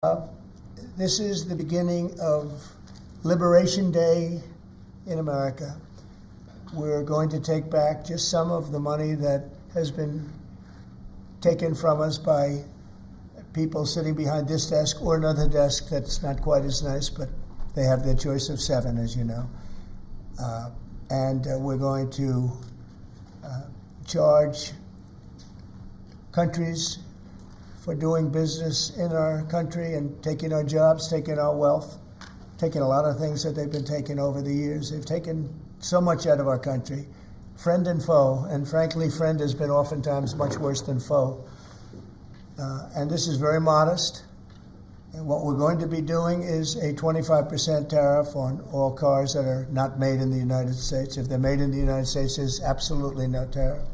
Uh, This is the beginning of Liberation Day in America. We're going to take back just some of the money that has been taken from us by people sitting behind this desk or another desk that's not quite as nice, but they have their choice of 7, as you know. And we're going to charge countries for doing business in our country and taking our jobs, taking our wealth, taking a lot of things that they've been taking over the years. They've taken so much out of our country, friend and foe, and frankly, friend has been oftentimes much worse than foe. And this is very modest. And what we're going to be doing is a 25% tariff on all cars that are not made in the United States. If they're made in the United States, there's absolutely no tariff.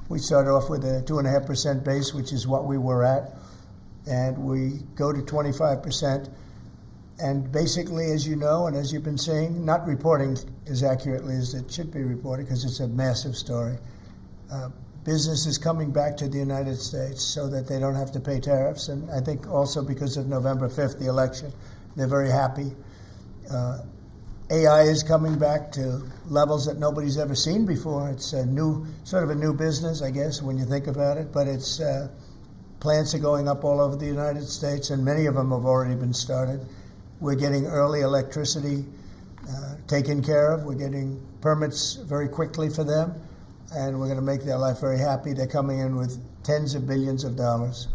We start off with a 2.5% base, which is what we were at, and we go to 25%. And basically, as you know, and as you've been seeing, not reporting as accurately as it should be reported because it's a massive story. Business is coming back to the United States so that they don't have to pay tariffs. And I think also because of November 5th, the election, they're very happy. AI is coming back to levels that nobody's ever seen before. It's a new, sort of a new business, I guess, when you think about it. But it's plants are going up all over the United States, and many of them have already been started. We're getting early electricity taken care of. We're getting permits very quickly for them, and we're going to make their life very happy. They're coming in with tens of billions of dollars.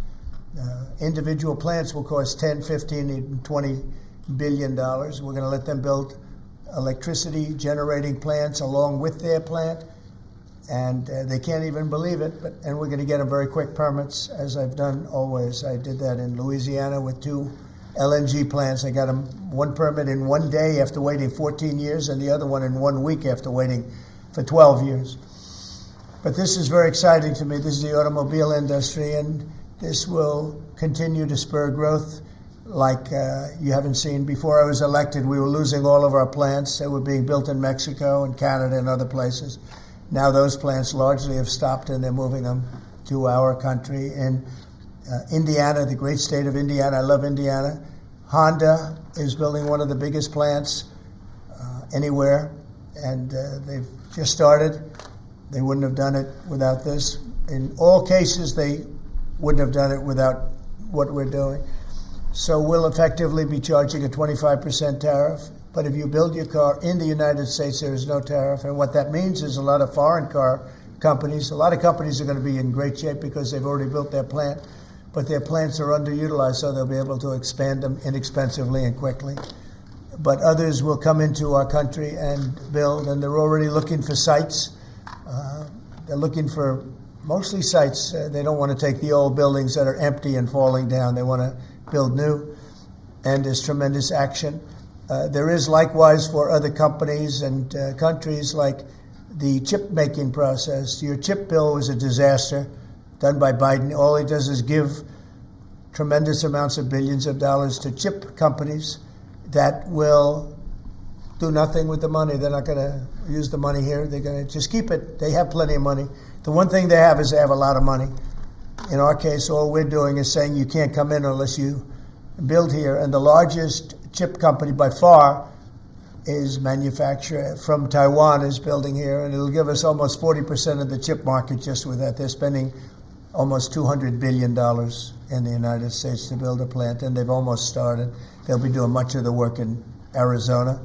Individual plants will cost 10, 15, even $20 billion. We're going to let them build electricity generating plants along with their plant, and they can't even believe it. And we're going to get them very quick permits, as I've done always. I did that in Louisiana with 2 LNG plants. I got them one permit in 1 day after waiting 14 years, and the other one in 1 week after waiting for 12 years. But this is very exciting to me. This is the automobile industry, and this will continue to spur growth like you haven't seen. Before I was elected, we were losing all of our plants. They were being built in Mexico and Canada and other places. Now those plants largely have stopped, and they're moving them to our country. In Indiana, the great state of Indiana, I love Indiana. Honda is building one of the biggest plants anywhere, and they've just started. They wouldn't have done it without this. In all cases, they wouldn't have done it without what we're doing. So we'll effectively be charging a 25% tariff. But if you build your car in the United States, there is no tariff. And what that means is a lot of foreign car companies, a lot of companies are going to be in great shape because they've already built their plant, but their plants are underutilized, so they'll be able to expand them inexpensively and quickly. But others will come into our country and build, and they're already looking for sites. They're looking for mostly sites. They don't want to take the old buildings that are empty and falling down. They want to build new, and there's tremendous action. There is likewise for other companies and countries, like the chip making process. Your chip bill was a disaster done by Biden. All he does is give tremendous amounts of billions of dollars to chip companies that will do nothing with the money. They're not going to use the money here. They're going to just keep it. They have plenty of money. The one thing they have is they have a lot of money. In our case, all we're doing is saying you can't come in unless you build here. And the largest chip company by far is manufacturer from Taiwan is building here, and it'll give us almost 40% of the chip market just with that. They're spending almost $200 billion in the United States to build a plant, and they've almost started. They'll be doing much of the work in Arizona.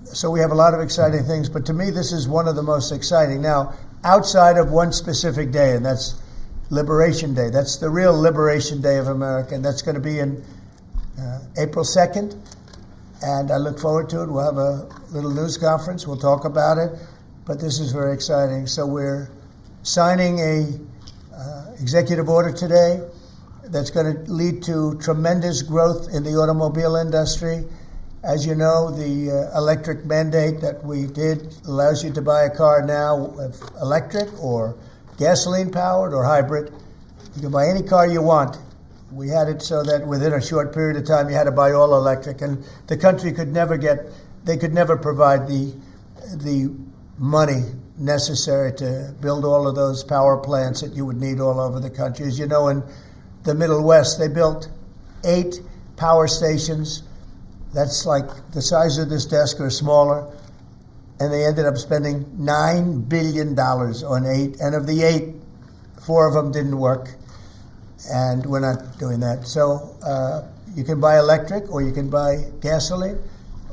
So we have a lot of exciting things, but to me, this is one of the most exciting. Now, outside of one specific day, and that's Liberation Day. That's the real Liberation Day of America, and that's going to be in April 2nd, and I look forward to it. We'll have a little news conference. We'll talk about it, but this is very exciting. So we're signing a executive order today that's going to lead to tremendous growth in the automobile industry. As you know, the electric mandate that we did allows you to buy a car now with electric or gasoline-powered or hybrid. You can buy any car you want. We had it so that within a short period of time, you had to buy all electric, and the country could never provide the money necessary to build all of those power plants that you would need all over the country. As you know, in the Middle West, they built 8 power stations. That's like the size of this desk or smaller. And they ended up spending $9 billion on 8. And of the 8, 4 of them didn't work. And we're not doing that. So you can buy electric, or you can buy gasoline,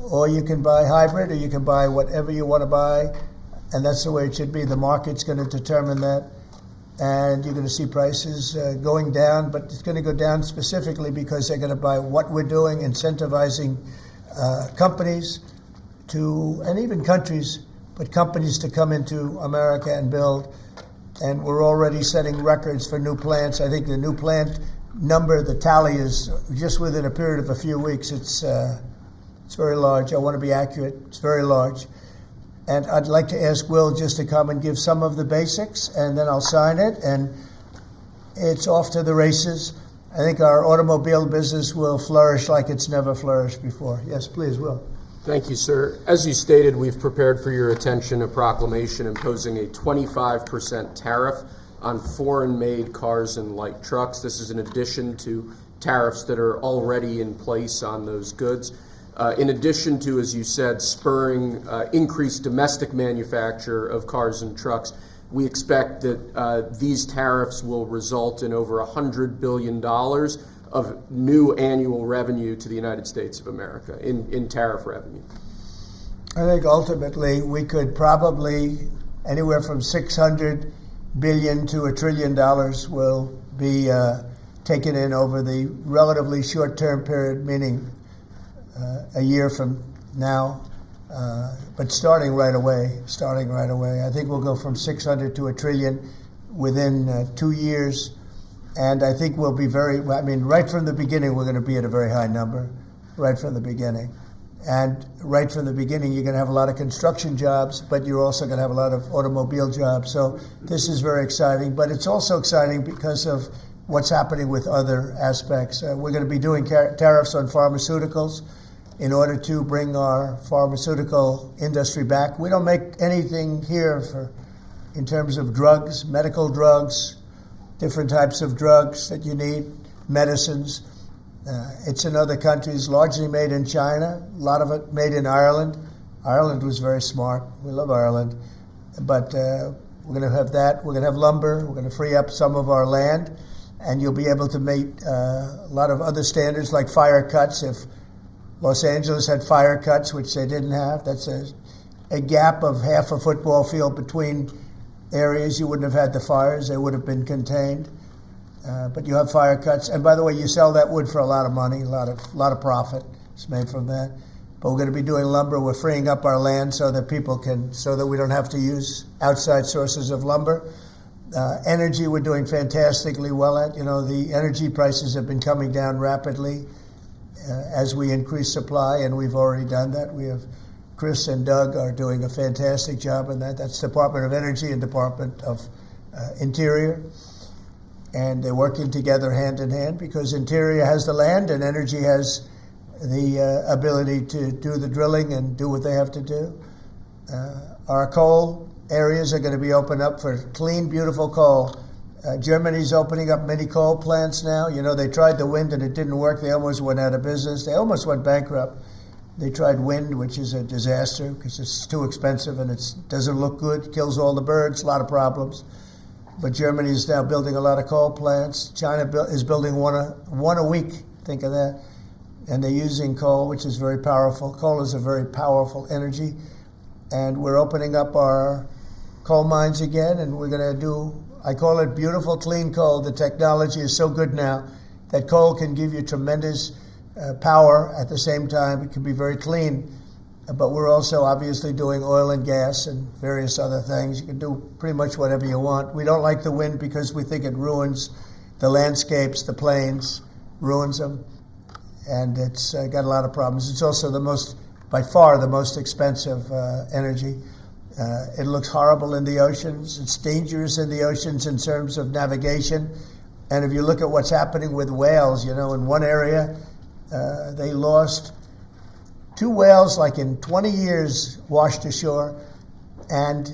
or you can buy hybrid, or you can buy whatever you want to buy. And that's the way it should be. The market's going to determine that. And you're going to see prices going down, but it's going to go down specifically because they're going to buy what we're doing, incentivizing companies to, and even countries, but companies to come into America and build. And we're already setting records for new plants. I think the new plant number, the tally is just within a period of a few weeks. It's very large. I want to be accurate. It's very large. And I'd like to ask Will just to come and give some of the basics, and then I'll sign it, and it's off to the races. I think our automobile business will flourish like it's never flourished before. Yes, please, Will. Thank you, sir. As you stated, we've prepared for your attention a proclamation imposing a 25% tariff on foreign-made cars and light trucks. This is in addition to tariffs that are already in place on those goods. In addition to, as you said, spurring increased domestic manufacture of cars and trucks, we expect that these tariffs will result in over $100 billion of new annual revenue to the United States of America in tariff revenue. I think ultimately we could probably anywhere from $600 billion to $1 trillion will be taken in over the relatively short-term period, meaning a year from now, but starting right away. I think we'll go from 600 to $1 trillion within 2 years. And I think we'll be right from the beginning, we're going to be at a very high number, right from the beginning. And right from the beginning, you're going to have a lot of construction jobs, but you're also going to have a lot of automobile jobs. So this is very exciting, but it's also exciting because of what's happening with other aspects. We're going to be doing tariffs on pharmaceuticals in order to bring our pharmaceutical industry back. We don't make anything here in terms of drugs, medical drugs, different types of drugs that you need, medicines. It's in other countries, largely made in China, a lot of it made in Ireland. Ireland was very smart. We love Ireland. But we're going to have that. We're going to have lumber. We're going to free up some of our land. And you'll be able to meet a lot of other standards like fire cuts. If Los Angeles had fire cuts, which they didn't have, that's a gap of half a football field between areas. You wouldn't have had the fires. They would have been contained. But you have fire cuts. And by the way, you sell that wood for a lot of money, a lot of profit is made from that. But we're going to be doing lumber. We're freeing up our land so that we don't have to use outside sources of lumber. Energy, we're doing fantastically well at. The energy prices have been coming down rapidly as we increase supply, and we've already done that. We have Chris and Doug are doing a fantastic job in that. That's Department of Energy and Department of Interior. And they're working together hand in hand because Interior has the land and Energy has the ability to do the drilling and do what they have to do. Our coal areas are going to be opened up for clean, beautiful coal. Germany's opening up many coal plants now. They tried the wind and it didn't work. They almost went out of business. They almost went bankrupt. They tried wind, which is a disaster because it's too expensive and it doesn't look good, kills all the birds, a lot of problems. But Germany is now building a lot of coal plants. China is building one a week, think of that. And they're using coal, which is very powerful. Coal is a very powerful energy. And we're opening up our coal mines again, and we're going to do, I call it beautiful, clean coal. The technology is so good now that coal can give you tremendous power. At the same time, it can be very clean. But we're also obviously doing oil and gas and various other things. You can do pretty much whatever you want. We don't like the wind because we think it ruins the landscapes, the plains, ruins them. And it's got a lot of problems. It's also by far the most expensive energy. It looks horrible in the oceans. It's dangerous in the oceans in terms of navigation. And if you look at what's happening with whales, in one area, they lost 2 whales, like in 20 years, washed ashore. And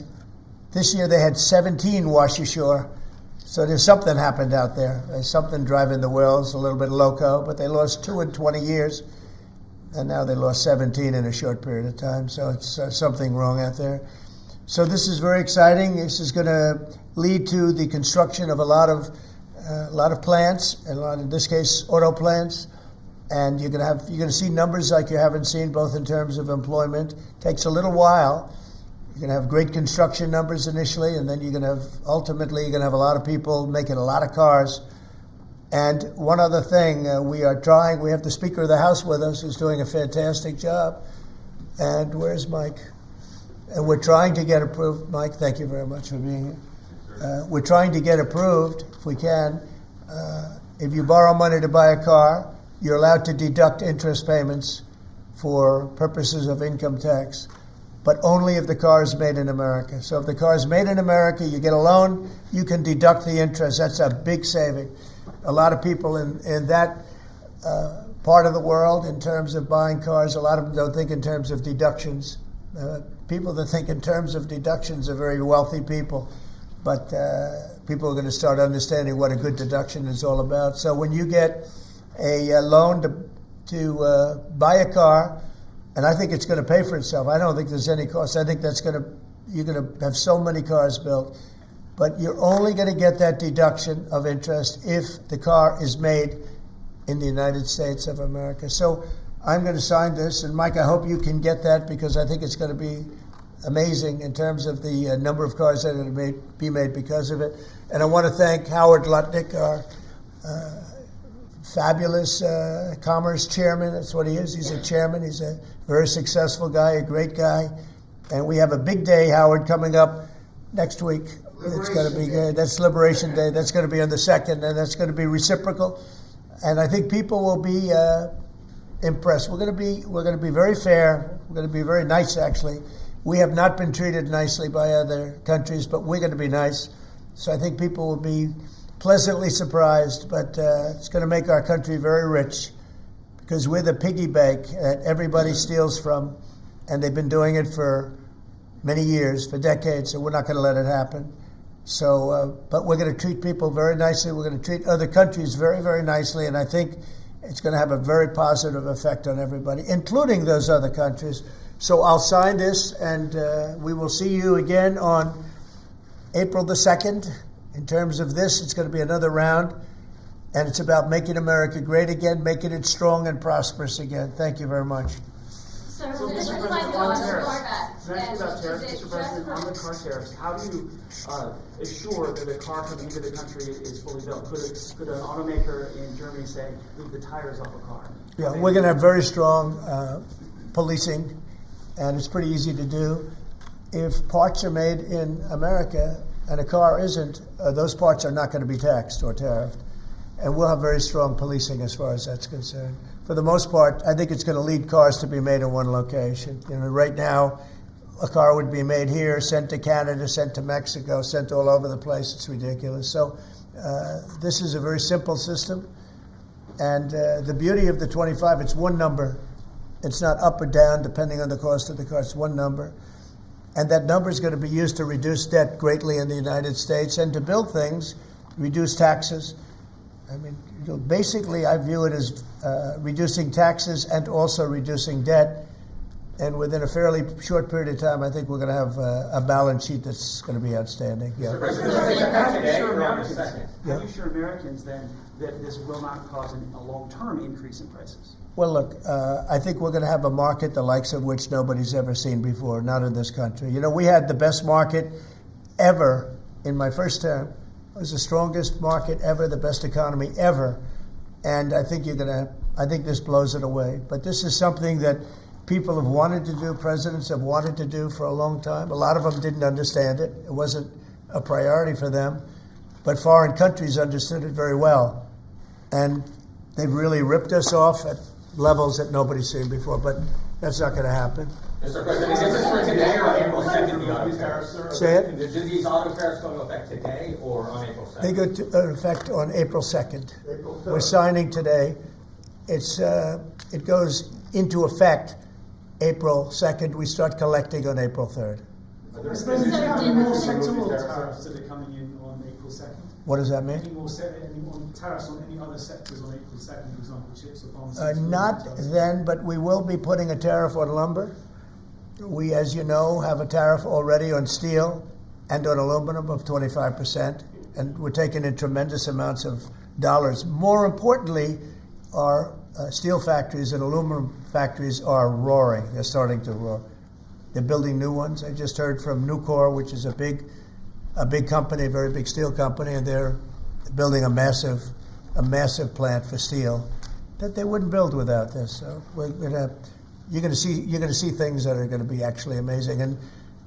this year they had 17 wash ashore. So there's something happened out there. There's something driving the wheels, a little bit loco, but they lost 2 in 20 years, and now they lost 17 in a short period of time. So it's something wrong out there. So this is very exciting. This is going to lead to the construction of a lot of plants, and in this case, auto plants. And you're going to see numbers like you haven't seen, both in terms of employment. It takes a little while. You're going to have great construction numbers initially, and then you're going to have a lot of people making a lot of cars. And one other thing, we have the Speaker of the House with us, who's doing a fantastic job. And where's Mike? And we're trying to get approved. Mike, thank you very much for being here. We're trying to get approved, if we can. If you borrow money to buy a car, you're allowed to deduct interest payments for purposes of income tax, but only if the car is made in America. So if the car is made in America, you get a loan, you can deduct the interest. That's a big saving. A lot of people in that part of the world, in terms of buying cars, a lot of them don't think in terms of deductions. People that think in terms of deductions are very wealthy people, but people are going to start understanding what a good deduction is all about. So when you get a loan to buy a car, and I think it's going to pay for itself. I don't think there's any cost. I think you're going to have so many cars built, but you're only going to get that deduction of interest if the car is made in the United States of America. So I'm going to sign this, and Mike, I hope you can get that, because I think it's going to be amazing in terms of the number of cars that are going to be made because of it. And I want to thank Howard Lutnick, our fabulous commerce chairman. That's what he is. He's a chairman. He's a very successful guy, a great guy. And we have a big day, Howard, coming up next week. It's going to be good. That's Liberation Day. That's going to be on the 2nd, and that's going to be reciprocal. And I think people will be impressed. We're going to be very fair. We're going to be very nice, actually. We have not been treated nicely by other countries, but we're going to be nice. So I think people will be pleasantly surprised, but it's going to make our country very rich, because we're the piggy bank that everybody steals from, and they've been doing it for many years, for decades, so we're not going to let it happen. So, but we're going to treat people very nicely. We're going to treat other countries very, very nicely, and I think it's going to have a very positive effect on everybody, including those other countries. So I'll sign this, and we will see you again on April the 2nd. In terms of this, it's going to be another round, and it's about making America great again, making it strong and prosperous again. Thank you very much. So Mr. President, on tariffs. Next about tariffs, Mr. President, on the car tariffs, how do you assure that a car coming into the country is fully built? Could an automaker in Germany say, leave the tires off a car? Yeah, we're going to have very strong policing, and it's pretty easy to do. If parts are made in America and a car isn't, those parts are not going to be taxed or tariffed. And we'll have very strong policing as far as that's concerned. For the most part, I think it's going to lead cars to be made in one location. You know, right now, a car would be made here, sent to Canada, sent to Mexico, sent all over the place. It's ridiculous. So this is a very simple system. And the beauty of the 25, it's one number. It's not up or down depending on the cost of the car. It's one number. And that number is going to be used to reduce debt greatly in the United States and to build things, reduce taxes. I mean, basically, I view it as reducing taxes and also reducing debt. And within a fairly short period of time, I think we're going to have a balance sheet that's going to be outstanding. Yeah. How do you assure Americans then that this will not cause a long-term increase in prices? Well, look, I think we're going to have a market the likes of which nobody's ever seen before, not in this country. You know, we had the best market ever in my first term. It was the strongest market ever, the best economy ever. And I think I think this blows it away. But this is something that people have wanted to do, presidents have wanted to do for a long time. A lot of them didn't understand it. It wasn't a priority for them. But foreign countries understood it very well. And they've really ripped us off at levels that nobody's seen before. But that's not going to happen. Mr. President, is this for today or on April 2nd, the auto tariffs? Say it? Do these auto tariffs go into effect today or on April 2nd? They go into effect on April 2nd. We're signing today. It goes into effect April 2nd. We start collecting on April 3rd. Mr. President, how many more sectoral tariffs are coming in on April 2nd? What does that mean? Any more tariffs on any other sectors on April 2nd, for example, chips or pharmaceuticals? Not then, but we will be putting a tariff on lumber. We, as you know, have a tariff already on steel and on aluminum of 25%, and we're taking in tremendous amounts of dollars. More importantly, our steel factories and aluminum factories are roaring. They're starting to roar. They're building new ones. I just heard from Nucor, which is a big company, a very big steel company, and they're building a massive plant for steel that they wouldn't build without this. So you're going to see things that are going to be actually amazing. And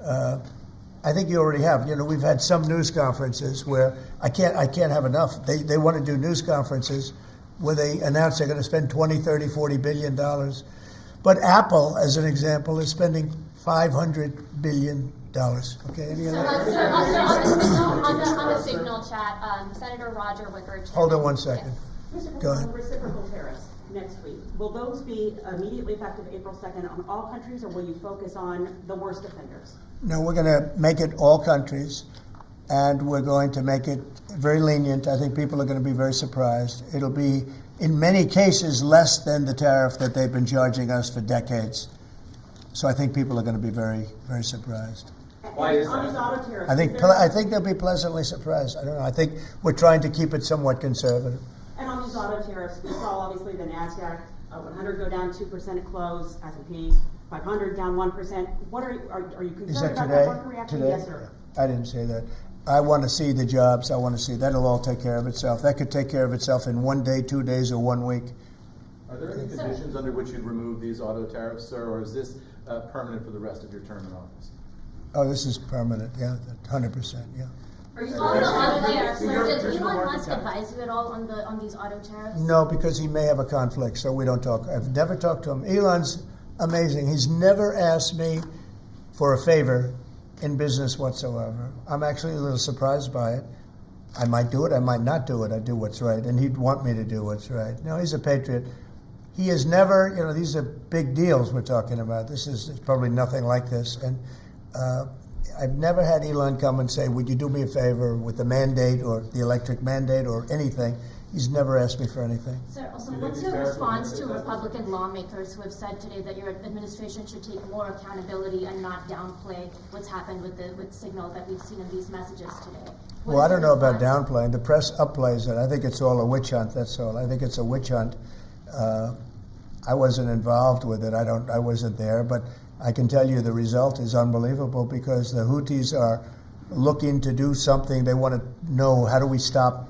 I think you already have. You know, we've had some news conferences where I can't have enough. They want to do news conferences where they announce they're going to spend 20, 30, 40 billion dollars. But Apple, as an example, is spending $500 billion. Okay. Any other? On the Signal chat, Senator Roger Wicker. Hold on one second. Yes. Mr. Go ahead. President, reciprocal tariffs next week. Will those be immediately effective April 2nd on all countries, or will you focus on the worst offenders? No, we're going to make it all countries, and we're going to make it very lenient. I think people are going to be very surprised. It'll be, in many cases, less than the tariff that they've been charging us for decades. So I think people are going to be very, very surprised. Why is On that? these auto tariffs, I think they'll be pleasantly surprised. I don't know. I think we're trying to keep it somewhat conservative. and on these auto tariffs, we saw obviously the NASDAQ 100 go down 2% at close, S&P 500 down 1%. What are you concerned Is that about today? that market reaction? Today? Yes, sir. I didn't say that. I want to see the jobs. I want to see that'll all take care of itself. That could take care of itself in 1 day, 2 days, or 1 week. Are there any conditions under which you'd remove these auto tariffs, sir, or is this permanent for the rest of your term in office? Oh, this is permanent. Yeah, 100%. Yeah. Are you on the auto tariffs? Did Elon Musk advise you at all on these auto tariffs? No, because he may have a conflict, so we don't talk. I've never talked to him. Elon's amazing. He's never asked me for a favor in business whatsoever. I'm actually a little surprised by it. I might do it, I might not do it. I do what's right, and he'd want me to do what's right. No, he's a patriot. He has never, you know, these are big deals we're talking about. This is probably nothing like this. And I've never had Elon come and say, would you do me a favor with the mandate or the electric mandate or anything. He's never asked me for anything. Sir, also, what's your response to Republican lawmakers who have said today that your administration should take more accountability and not downplay what's happened with Signal that we've seen in these messages today? Well, I don't know about downplaying. The press upplays it. I think it's all a witch hunt, that's all. I think it's a witch hunt. I wasn't involved with it. I wasn't there, but I can tell you the result is unbelievable because the Houthis are looking to do something. They want to know, how do we stop?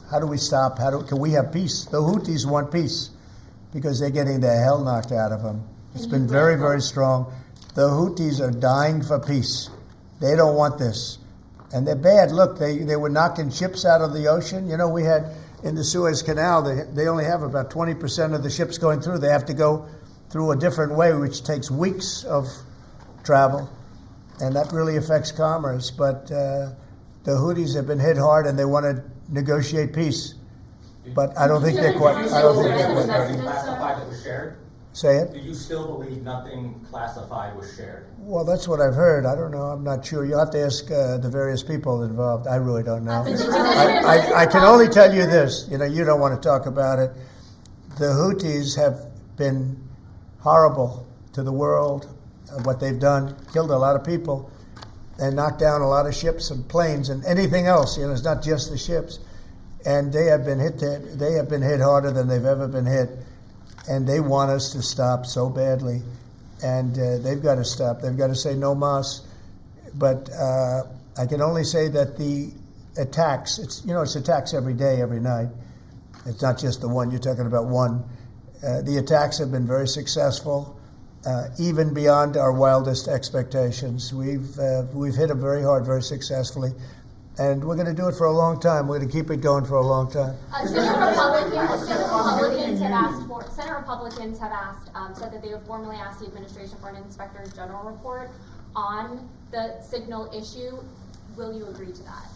Can we have peace? The Houthis want peace because they're getting the hell knocked out of them. It's been very, very strong. The Houthis are dying for peace. They don't want this. And they're bad. Look, they were knocking ships out of the ocean. You know, we had in the Suez Canal, they only have about 20% of the ships going through. They have to go through a different way, which takes weeks of travel. And that really affects commerce. But the Houthis have been hit hard, and they want to negotiate peace. But I don't think they're quite. I don't think they're quite ready. Classified that was shared? Say it. Do you still believe nothing classified was shared? Well, that's what I've heard. I don't know. I'm not sure. You'll have to ask the various people involved. I really don't know. I can only tell you this. You know, you don't want to talk about it. The Houthis have been horrible to the world. What they've done, killed a lot of people, and knocked down a lot of ships and planes and anything else. You know, it's not just the ships. And they have been hit. They have been hit harder than they've ever been hit. And they want us to stop so badly, and they've got to stop. They've got to say no mas. But I can only say that the attacks. It's attacks every day, every night. It's not just the one. You're talking about one. The attacks have been very successful, even beyond our wildest expectations. We've hit them very hard, very successfly. And we're going to do it for a long time. We're going to keep it going for a long time. Senate Republicans have said that they would formally ask the administration for an Inspector General report on the Signal issue. Will you agree to that?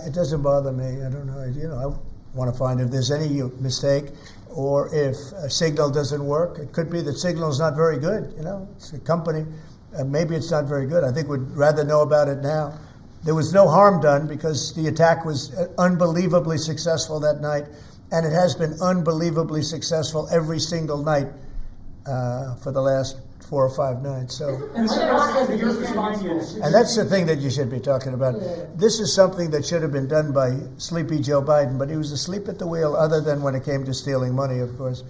It doesn't bother me. I don't know. I want to find if there's any mistake or if Signal doesn't work. It could be that Signal is not very good. You know, it's a company. Maybe it's not very good. I think we'd rather know about it now. There was no harm done because the attack was unbelievably successful that night, and it has been unbelievably successful every single night for the last 4 or 5 nights. So, And you're responding. and that's the thing that you should be talking about. This is something that should have been done by sleepy Joe Biden, but he was asleep at the wheel, other than when it came to stealing money, of course.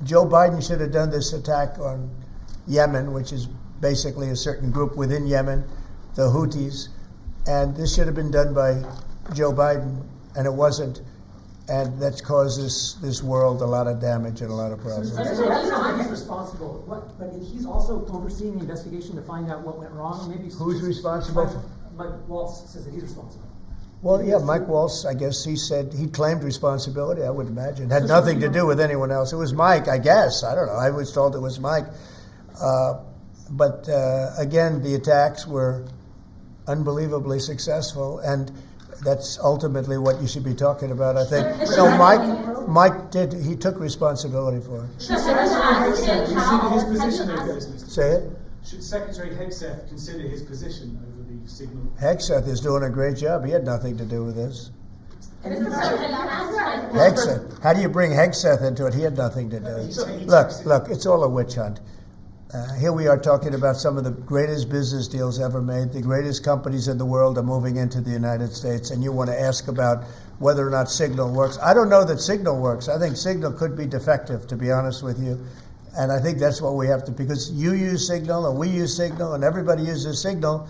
Joe Biden should have done this attack on Yemen, which is basically a certain group within Yemen, the Houthis, and this should have been done by Joe Biden, and it wasn't. And that's caused this world a lot of damage and a lot of problems. So he's responsible, but he's also overseeing the investigation to find out what went wrong, maybe. Who's responsible? Mike Waltz says that he's responsible. Well, yeah, Mike Waltz, I guess he said he claimed responsibility, I would imagine. It had nothing to do with anyone else. It was Mike, I guess. I don't know. I was told it was Mike. But again, the attacks were unbelievably successul, and that's ultimately what you should be talking about, I think. So Mike he took responsibility for it. Should Secretary consider his position over this, Mr. Say it? Should Secretary Hegseth consider his position over the signal? Hegseth is doing a great job. He had nothing to do with this. Mr. President, Hegseth. How do you bring Hegseth into it? He had nothing to do. Look, it's all a witch hunt. Here we are talking about some of the greatest business deals ever made. The greatest companies in the world are moving into the United States, and you want to ask about whether or not Signal works. I don't know that Signal works. I think Signal could be defective, to be honest with you. And I think that's what we have to, because you use Signal, and we use Signal, and everybody uses Signal,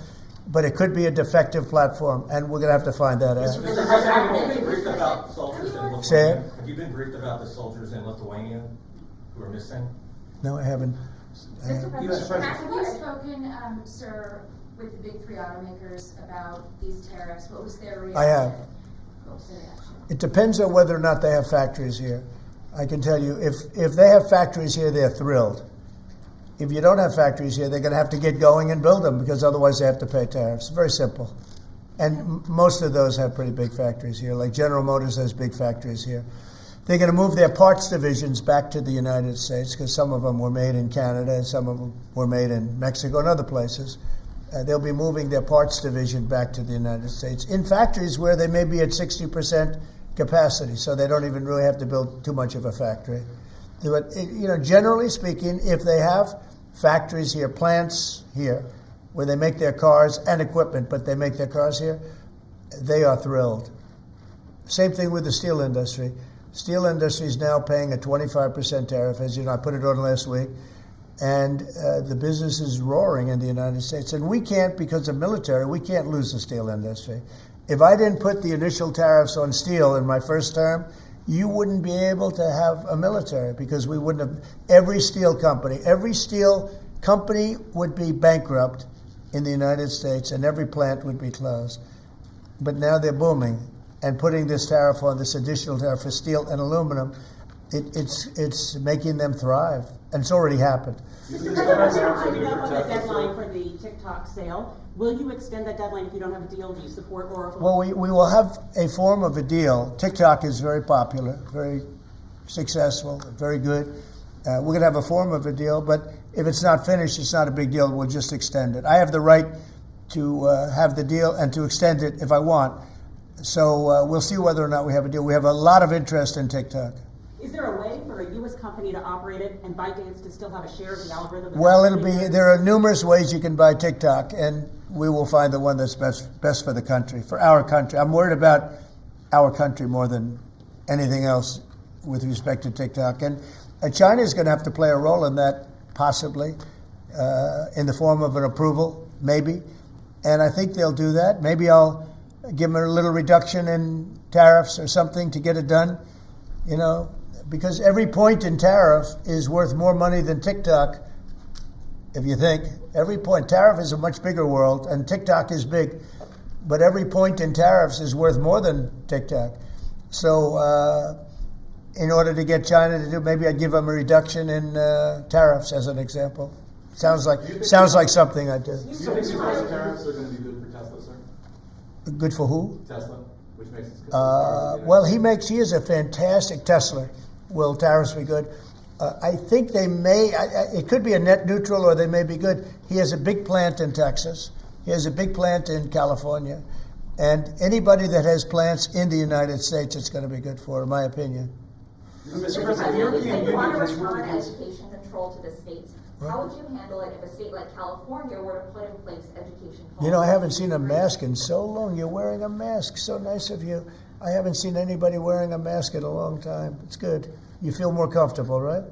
but it could be a defective platform, and we're going to have to find that out. Mr. President, have you been briefed about soldiers in Lithuania? Say it? Have you been briefed about the soldiers in Lithuania who are missing? No, I haven't. Mr. U.S. President, President. have you spoken, sir, with the big 3 automakers about these tariffs? What was their reaction? I have. What was their reaction? It depends on whether or not they have factories here. I can tell you, if they have factories here, they're thrilled. If you don't have factories here, they're going to have to get going and build them, because otherwise they have to pay tariffs. Very simple. And most of those have pretty big factories here. Like General Motors has big factories here. They're going to move their parts divisions back to the United States, because some of them were made in Canada and some of them were made in Mexico and other places. They'll be moving their parts division back to the United States in factories where they may be at 60% capacity, so they don't even really have to build too much of a factory. But, generally speaking, if they have factories here, plants here, where they make their cars and equipment, but they make their cars here, they are thrilled. Same thing with the steel industry. Steel industry is now paying a 25% tariff, as you know, I put it on last week, and the business is roaring in the United States. And we can't, because of military, we can't lose the steel industry. If I didn't put the initial tariffs on steel in my first term, you wouldn't be able to have a military, because we wouldn't have, every steel company would be bankrupt in the United States, and every plant would be closed. But now they're booming. And putting this tariff on, this additional tariff for steel and aluminum, it's making them thrive, and it's already happened. Mr. President, are you up on the deadline for the TikTok sale? Will you extend that deadline if you don't have a deal? Do you support Oracle? Well, we will have a form of a deal. TikTok is very popular, very successful, very good. We're going to have a form of a deal, but if it's not finished, it's not a big deal. We'll just extend it. I have the right to have the deal and to extend it if I want. So we'll see whether or not we have a deal. We have a lot of interest in TikTok. Is there a way for a U.S. company to operate it and ByteDance to still have a share of the algorithm? Well, there are numerous ways you can buy TikTok, and we will find the one that's best for the country, for our country. I'm worried about our country more than anything else with respect to TikTok. And China is going to have to play a role in that, possibly, in the form of an approval, maybe. And I think they'll do that. Maybe I'll give them a little reduction in tariffs or something to get it done, because every point in tariff is worth more money than TikTok, if you think. Every point. Tariff is a much bigger world, and TikTok is big, but every point in tariffs is worth more than TikTok. So in order to get China to do, maybe I'd give them a reduction in tariffs, as an example. Sounds like something I'd do. Do you think the tariffs are going to be good for Tesla, sir? Good for who? Tesla, which makes it good. Well, he is a fantastic Tesla. Will tariffs be good? I think they may. It could be a net neutral, or they may be good. He has a big plant in Texas, He has a big plant in California. And anybody that has plants in the United States, it's going to be good for, in my opinion. Mr. President, you said you want to return education control to the states. How would you handle it if a state like California were to put in place education policy? You know, I haven't seen a mask in so long. You're wearing a mask. So nice of you. I haven't seen anybody wearing a mask in a long time. It's good. You feel more comfortable, right?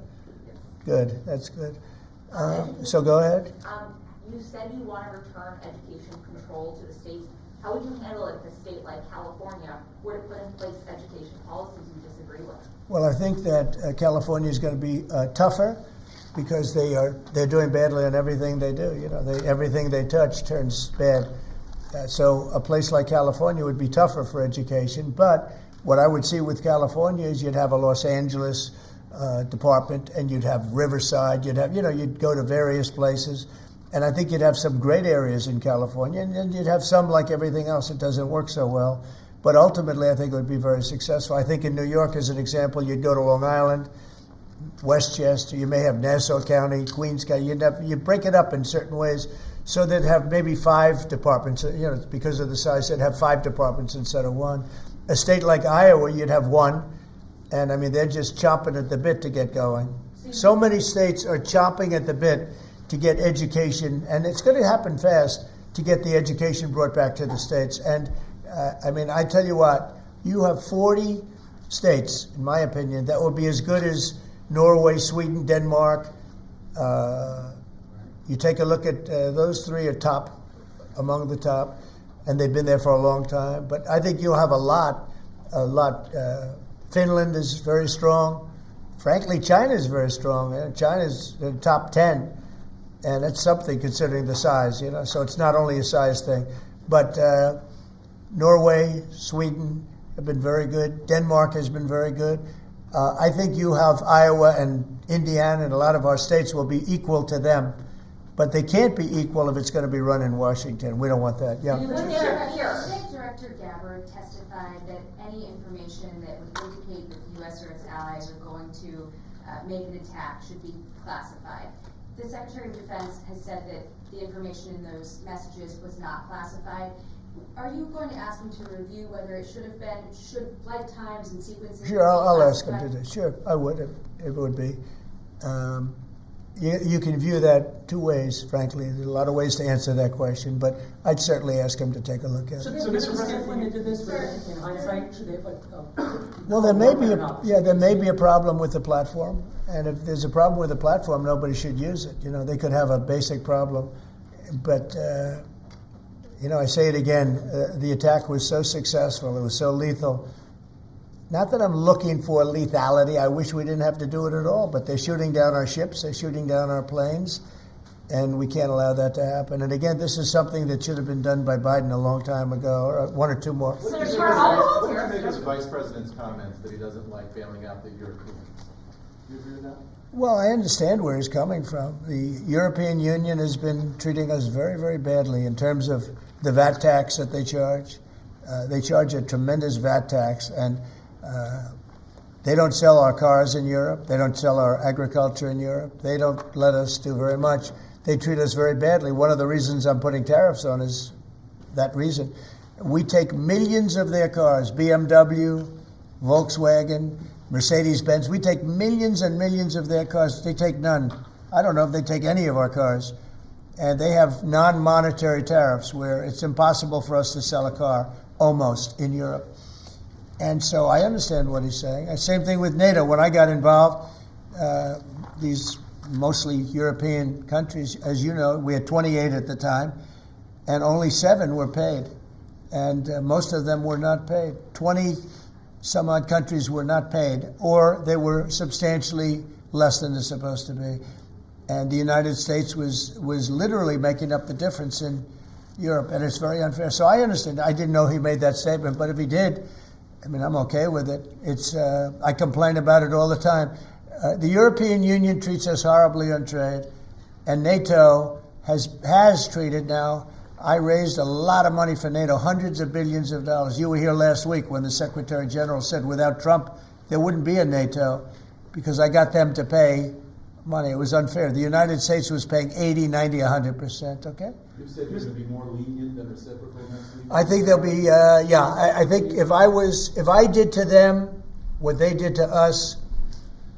Good. That's good. So go ahead. You said you want to return education control to the states. How would you handle it if a state like California were to put in place education policies you disagree with? Well, I think that California is going to be tougher because they're doing badly on everything they do. You know, everything they touch turns bad. So a place like California would be tougher for education. But what I would see with California is you'd have a Los Angeles department, and you'd have Riverside. You'd go to various places. And I think you'd have some great areas in California, and then you'd have some, like everything else, that doesn't work so well. But ultimately, I think it would be very successful. I think in New York, as an example, you'd go to Long Island, Westchester, you may have Nassau County, Queens County. You break it up in certain ways so they'd have maybe 5 departments. You know, because of the size, they'd have 5 departments instead of 1. A state like Iowa, you'd have 1. And, I mean, they're just chomping at the bit to get going. So many states are chomping at the bit to get education, and it's going to happen fast, to get the education brought back to the states. And I mean, I tell you what, you have 40 states, in my opinion, that will be as good as Norway, Sweden, Denmark. You take a look at those 3 are among the top, and they've been there for a long time. But I think you'll have a lot. Finland is very strong. Frankly, China is very strong. China's in the top 10. And that's something considering the size, you know. So it's not only a size thing. But Norway, Sweden have been very good. Denmark has been very good. I think you have Iowa and Indiana, and a lot of our states will be equal to them. But they can't be equal if it's going to be run in Washington. We don't want that. Yeah. State Director Gabbard testified that any information that would indicate that the U.S. or its allies are going to make an attack should be classified. The Secretary of Defense has said that the information in those messages was not classified. Are you going to ask him to review whether it should have been, should flight times and sequences? Sure, I'll ask him to do. Sure, I would if it would be. You can view that 2 ways, frankly. There's a lot of ways to answer that question, but I'd certainly ask him to take a look at So it. they understand when they did this, in hindsight, should they have Well, there may be a problem with the platform, and if there's a problem with the platform, nobody should use it. You know, they could have a basic problem, but you know, I say it again: the attack was so successful, it was so lethal. Not that I'm looking for lethality. I wish we didn't have to do it at all, but they're shooting down our ships, they're shooting down our planes, and we can't allow that to happen. And again, this is something that should have been done by Biden a long time ago, or 1 or 2 more. What do you think of the Vice President's comments that he doesn't like bailing out the Europeans? Do you agree with that? Well, I understand where he's coming from. The European Union has been treating us very, very badly in terms of the VAT tax that they charge. They charge a tremendous VAT tax, and they don't sell our cars in Europe. They don't sell our agriculture in Europe. They don't let us do very much. They treat us very badly. One of the reasons I'm putting tariffs on is that reason. We take millions of their cars, BMW, Volkswagen, Mercedes-Benz. We take millions and millions of their cars. They take none. I don't know if they take any of our cars. And they have non-monetary tariffs where it's impossible for us to sell a car, almost, in Europe. And so I understand what he's saying. And same thing with NATO. When I got involved, these mostly European countries, as you know, we had 28 at the time, and only 7 were paid. And most of them were not paid. 20 some odd countries were not paid, or they were substantially less than they're supposed to be. And the United States was literally making up the difference in Europe, and it's very unfair. So I understand. I didn't know he made that statement, but if he did, I mean, I'm okay with it. It's I complain about it all the time. The European Union treats us horribly on trade, and NATO has treated now. I raised a lot of money for NATO, hundreds of billions of dollars. You were here last week when the Secretary General said without Trump, there wouldn't be a NATO, because I got them to pay money. It was unfair. The United States was paying 80, 90, 100%, okay? You said you're going to be more lenient than reciprocal next week? I think there'll be, I think if I did to them what they did to us,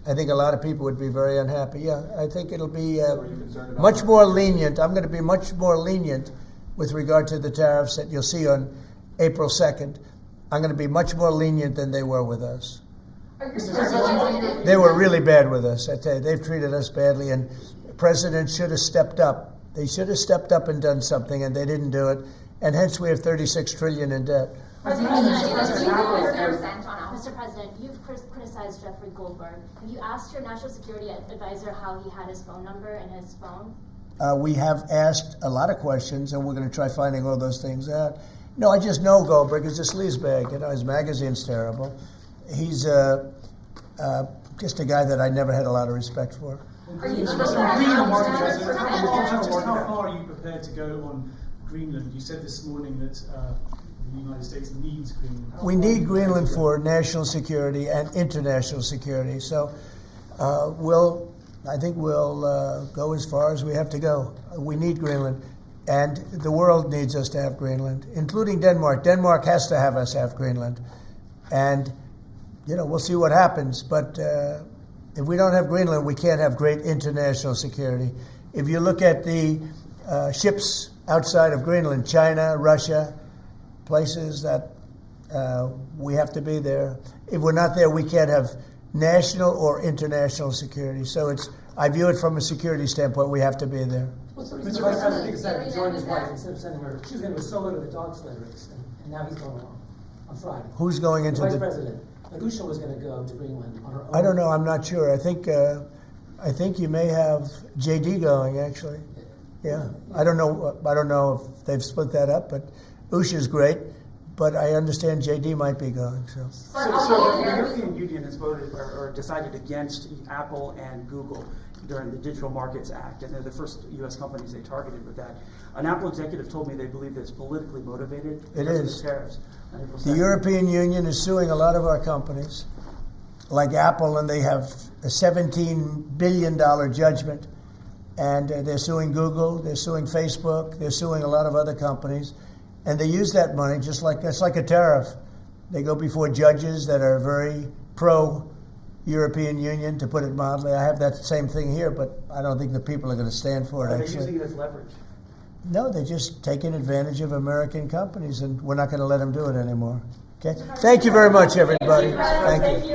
I think a lot of people would be very unhappy. Yeah, I think it'll be Are you concerned about much that? more lenient. I'm going to be much more lenient with regard to the tariffs that you'll see on April 2nd. I'm going to be much more lenient than they were with us. They were really bad with us. I tell you, they've treated us badly, and the president should have stepped up. They should have stepped up and done something, and they didn't do it. And hence we have $36 trillion in debt. Mr. President, you've criticized Jeffrey Goldberg. Have you asked your national security advisor how he had his phone number and his phone? We have asked a lot of questions, and we're going to try finding all those things out. No, I just know Goldberg is a sleazebag. You know, his magazine's terrible. He's just a guy that I never had a lot of respect for. How far are you prepared to go on Greenland? You said this morning that the United States needs Greenland. We need Greenland for national security and international security. So I think we'll go as far as we have to go. We need Greenland. And the world needs us to have Greenland, including Denmark. Denmark has to have us have Greenland. And, you know, we'll see what happens. But if we don't have Greenland, we can't have great international security. If you look at the ships outside of Greenland, China, Russia, places that we have to be there. If we're not there, we can't have national or international security. So I view it from a security standpoint, we have to be there. Mr. Vice President decided to join his wife instead of sending her. She was going to go solo to the dog sleigh race, and now he's going along on Friday. Who's going into Vice the... President, Agusha was going to go to Greenland on her own. I don't know. I'm not sure. I think you may have JD going, actually. Yeah. I don't know if they've split that up, but Usha's great. But I understand JD might be going. So So the European Union has voted or decided against Apple and Google during the Digital Markets Act, and they're the first U.S. companies they targeted with that. An Apple executive told me they believe that it's politically motivated because of the tariffs. on April the 2nd. European Union is suing a lot of our companies, like Apple, and they have a $17 billion judgment. And they're suing Google, they're suing Facebook, they're suing a lot of other companies. And they use that money just like a tariff. They go before judges that are very pro-European Union, to put it mildly. I have that same thing here, but I don't think the people are going to stand for it, Are they actually. using it as leverage? No, they're just taking advantage of American companies, and we're not going to let them do it anymore. Okay? Thank you very much, everybody. Thank you.